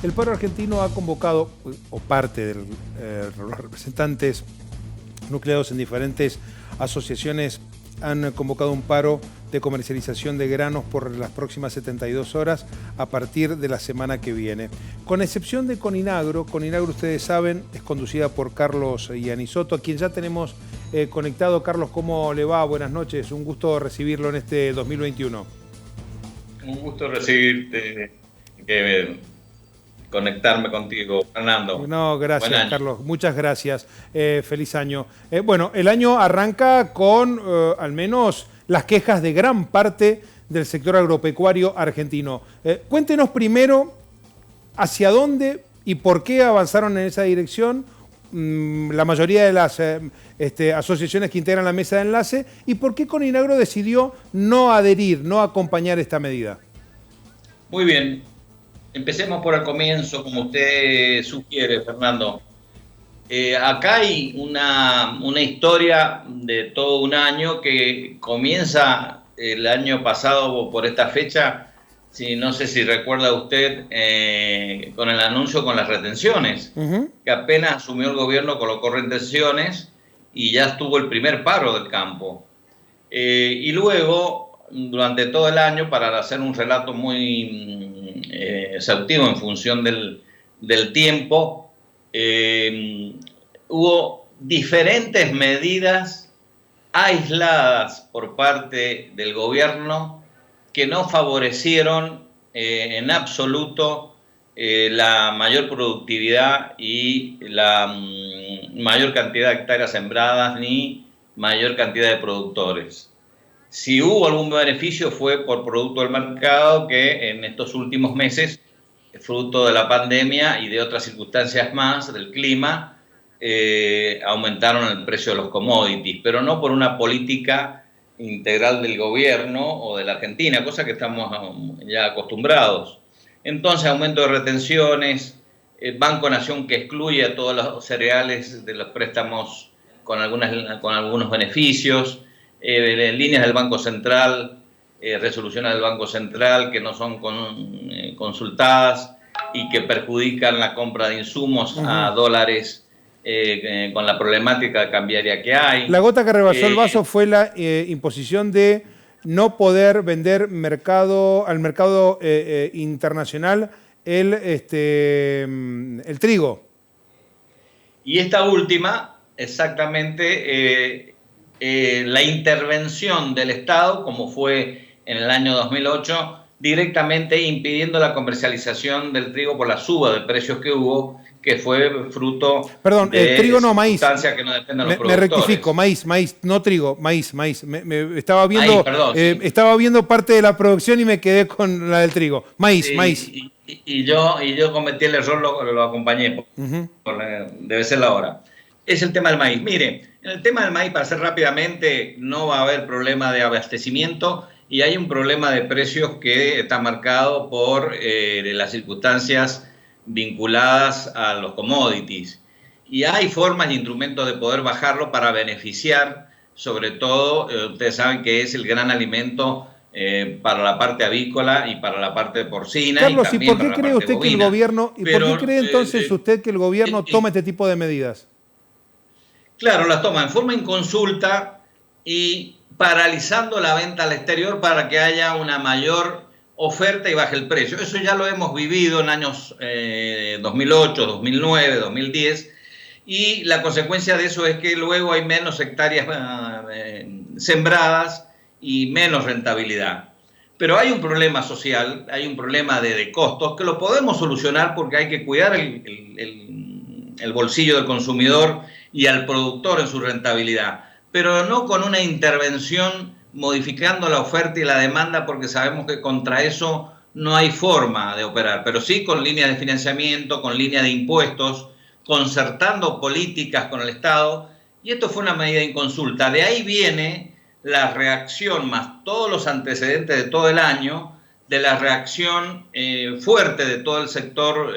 El paro argentino ha convocado, o parte de los representantes nucleados en diferentes asociaciones han convocado un paro de comercialización de granos por las próximas 72 horas a partir de la semana que viene. Con excepción de Coninagro, ustedes saben, es conducida por Carlos Iannisoto, a quien ya tenemos conectado. Carlos, ¿cómo le va? Buenas noches, un gusto recibirlo en este 2021. Un gusto recibirte, conectarme contigo, Fernando. No, gracias, Carlos. Muchas gracias. Feliz año. Bueno, el año arranca con al menos las quejas de gran parte del sector agropecuario argentino. Cuéntenos primero hacia dónde y por qué avanzaron en esa dirección la mayoría de las asociaciones que integran la mesa de enlace y por qué Coninagro decidió no adherir, no acompañar esta medida. Muy bien. Empecemos por el comienzo, como usted sugiere, Fernando. Acá hay una historia de todo un año que comienza el año pasado por esta fecha, no sé si recuerda usted, con el anuncio con las retenciones, que apenas asumió el gobierno colocó retenciones y ya estuvo el primer paro del campo. Y luego, durante todo el año, para hacer un relato muy exhaustivo en función del tiempo, hubo diferentes medidas aisladas por parte del gobierno que no favorecieron en absoluto la mayor productividad y la mayor cantidad de hectáreas sembradas ni mayor cantidad de productores. Si hubo algún beneficio fue por producto del mercado que en estos últimos meses, fruto de la pandemia y de otras circunstancias más del clima, aumentaron el precio de los commodities, pero no por una política integral del gobierno o de la Argentina, cosa que estamos ya acostumbrados. Entonces, aumento de retenciones, Banco Nación que excluye a todos los cereales de los préstamos con algunos beneficios, líneas del Banco Central, resoluciones del Banco Central que no son consultadas y que perjudican la compra de insumos a dólares con la problemática cambiaria que hay. La gota que rebasó el vaso fue la imposición de no poder vender al mercado internacional el trigo. Y esta última, exactamente, la intervención del Estado, como fue en el año 2008, directamente impidiendo la comercialización del trigo por la suba de precios que hubo, que fue fruto de trigo no, maíz. Que no dependen de los me rectifico, maíz, no trigo, maíz. Estaba viendo parte de la producción y me quedé con la del trigo. Maíz. Y yo cometí el error, lo acompañé. Debe ser la hora. Es el tema del maíz. Mire, en el tema del maíz, para hacer rápidamente, no va a haber problema de abastecimiento y hay un problema de precios que está marcado por las circunstancias vinculadas a los commodities. Y hay formas y instrumentos de poder bajarlo para beneficiar, sobre todo, ustedes saben que es el gran alimento para la parte avícola y para la parte porcina. Carlos, y por qué cree usted que el gobierno, por qué cree entonces usted que el gobierno toma este tipo de medidas? Claro, las toma en forma inconsulta y paralizando la venta al exterior para que haya una mayor oferta y baje el precio. Eso ya lo hemos vivido en años 2008, 2009, 2010 y la consecuencia de eso es que luego hay menos hectáreas sembradas y menos rentabilidad. Pero hay un problema social, hay un problema de costos que lo podemos solucionar porque hay que cuidar el bolsillo del consumidor y al productor en su rentabilidad, pero no con una intervención modificando la oferta y la demanda porque sabemos que contra eso no hay forma de operar, pero sí con líneas de financiamiento, con líneas de impuestos, concertando políticas con el Estado, y esto fue una medida inconsulta. De ahí viene la reacción, más todos los antecedentes de todo el año, de la reacción fuerte de todo el sector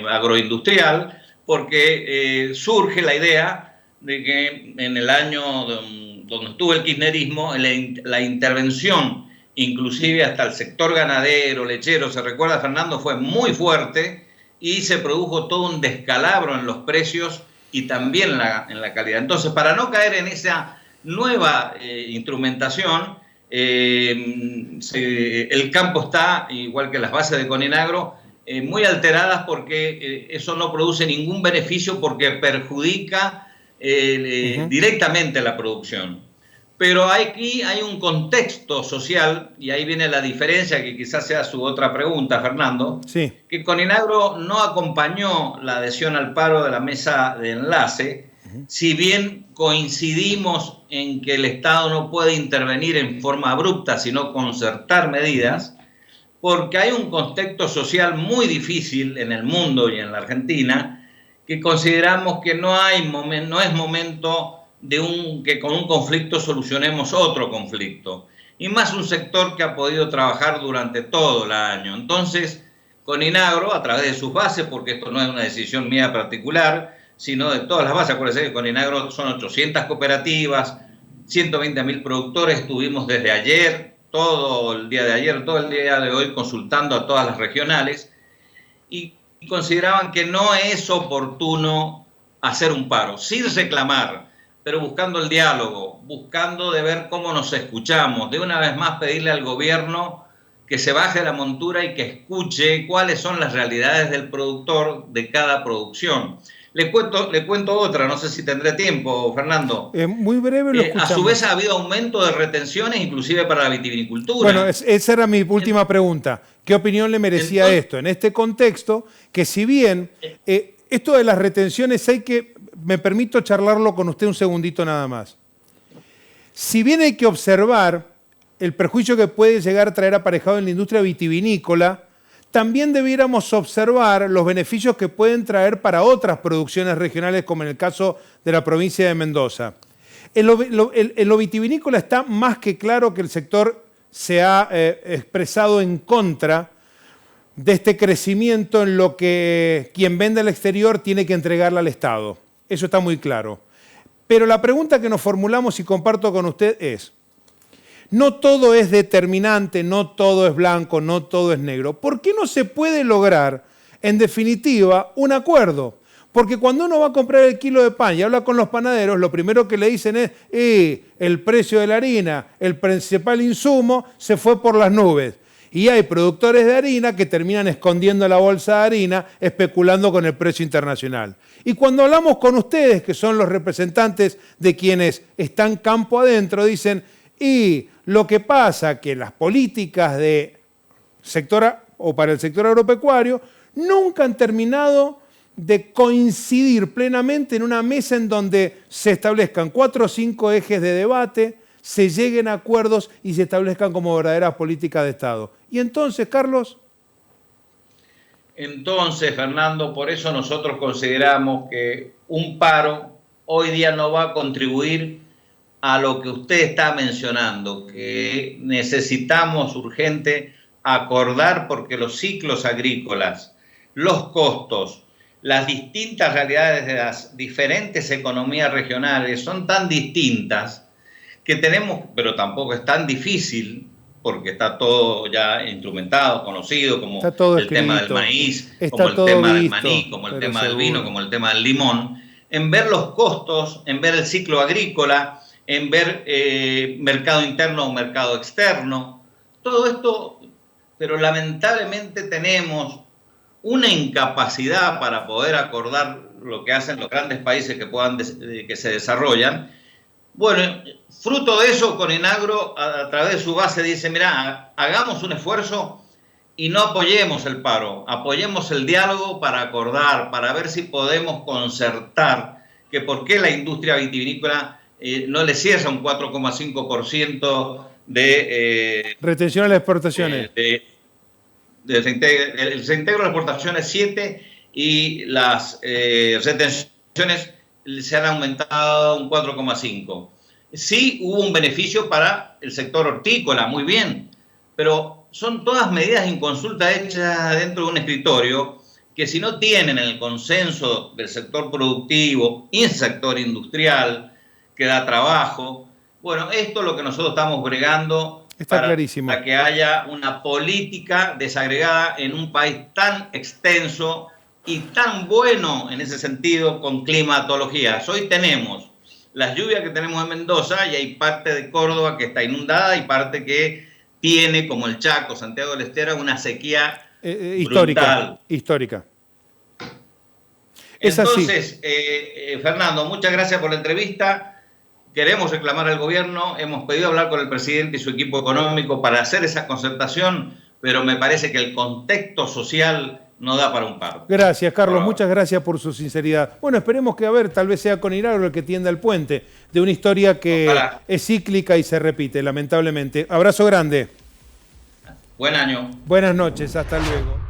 agroindustrial, porque surge la idea de que en el año donde estuvo el kirchnerismo, la intervención, inclusive hasta el sector ganadero, lechero, se recuerda, Fernando, fue muy fuerte y se produjo todo un descalabro en los precios y también en la calidad. Entonces, para no caer en esa nueva instrumentación, el campo está, igual que las bases de Coninagro, muy alteradas porque eso no produce ningún beneficio porque perjudica directamente la producción. Pero aquí hay un contexto social, y ahí viene la diferencia, que quizás sea su otra pregunta, Fernando, Sí. que Coninagro no acompañó la adhesión al paro de la mesa de enlace, si bien coincidimos en que el Estado no puede intervenir en forma abrupta, sino concertar medidas, porque hay un contexto social muy difícil en el mundo y en la Argentina, que consideramos que no es momento que con un conflicto solucionemos otro conflicto, y más un sector que ha podido trabajar durante todo el año. Entonces, Coninagro, a través de sus bases, porque esto no es una decisión mía particular, sino de todas las bases, acuérdense que Coninagro son 800 cooperativas, 120.000 productores, estuvimos desde ayer, todo el día de ayer, todo el día de hoy, consultando a todas las regionales, y consideraban que no es oportuno hacer un paro, sin reclamar, pero buscando el diálogo, buscando de ver cómo nos escuchamos, de una vez más pedirle al gobierno que se baje de la montura y que escuche cuáles son las realidades del productor de cada producción. Le cuento otra, no sé si tendré tiempo, Fernando. Muy breve lo escuchamos. A su vez ha habido aumento de retenciones, inclusive para la vitivinicultura. Bueno, esa era mi última pregunta. ¿Qué opinión le merecía esto en este contexto? Que si bien esto de las retenciones me permito charlarlo con usted un segundito nada más. Si bien hay que observar el perjuicio que puede llegar a traer aparejado en la industria vitivinícola, también debiéramos observar los beneficios que pueden traer para otras producciones regionales, como en el caso de la provincia de Mendoza. En lo vitivinícola está más que claro que el sector se ha expresado en contra de este crecimiento en lo que quien vende al exterior tiene que entregarle al Estado. Eso está muy claro. Pero la pregunta que nos formulamos y comparto con usted es, no todo es determinante, no todo es blanco, no todo es negro. ¿Por qué no se puede lograr, en definitiva, un acuerdo? Porque cuando uno va a comprar el kilo de pan y habla con los panaderos, lo primero que le dicen es el precio de la harina, el principal insumo, se fue por las nubes. Y hay productores de harina que terminan escondiendo la bolsa de harina, especulando con el precio internacional. Y cuando hablamos con ustedes, que son los representantes de quienes están campo adentro, dicen, y lo que pasa que las políticas de sector o para el sector agropecuario nunca han terminado de coincidir plenamente en una mesa en donde se establezcan 4 o 5 ejes de debate, se lleguen a acuerdos y se establezcan como verdaderas políticas de Estado. Y entonces, Carlos. Entonces, Fernando, por eso nosotros consideramos que un paro hoy día no va a contribuir a lo que usted está mencionando, que necesitamos urgente acordar porque los ciclos agrícolas, los costos, las distintas realidades de las diferentes economías regionales son tan distintas que tenemos, pero tampoco es tan difícil, porque está todo ya instrumentado, conocido, como el tema del maíz, como el tema del maní, como el tema del vino, como el tema del limón, en ver los costos, en ver el ciclo agrícola, en ver mercado interno o mercado externo, todo esto, pero lamentablemente tenemos una incapacidad para poder acordar lo que hacen los grandes países que se desarrollan. Bueno, fruto de eso, Coninagro, a través de su base, dice, mira, hagamos un esfuerzo y no apoyemos el paro, apoyemos el diálogo para acordar, para ver si podemos concertar que por qué la industria vitivinícola no le cierra un 4,5% de... retención a las exportaciones. Se integra las exportaciones 7 y las retenciones se han aumentado un 4,5. Sí hubo un beneficio para el sector hortícola, muy bien, pero son todas medidas en consulta hechas dentro de un escritorio que si no tienen el consenso del sector productivo y el sector industrial que da trabajo, bueno, esto es lo que nosotros estamos bregando para que haya una política desagregada en un país tan extenso y tan bueno en ese sentido con climatologías. Hoy tenemos las lluvias que tenemos en Mendoza y hay parte de Córdoba que está inundada y parte que tiene, como el Chaco, Santiago del Estero, una sequía brutal. Histórica. Es Entonces, así. Fernando, muchas gracias por la entrevista. Queremos reclamar al gobierno, hemos pedido hablar con el presidente y su equipo económico para hacer esa concertación, pero me parece que el contexto social no da para un paro. Gracias, Carlos. Muchas gracias por su sinceridad. Bueno, esperemos que, a ver, tal vez sea con Iragro el que tienda el puente de una historia que es cíclica y se repite, lamentablemente. Abrazo grande. Buen año. Buenas noches, hasta luego.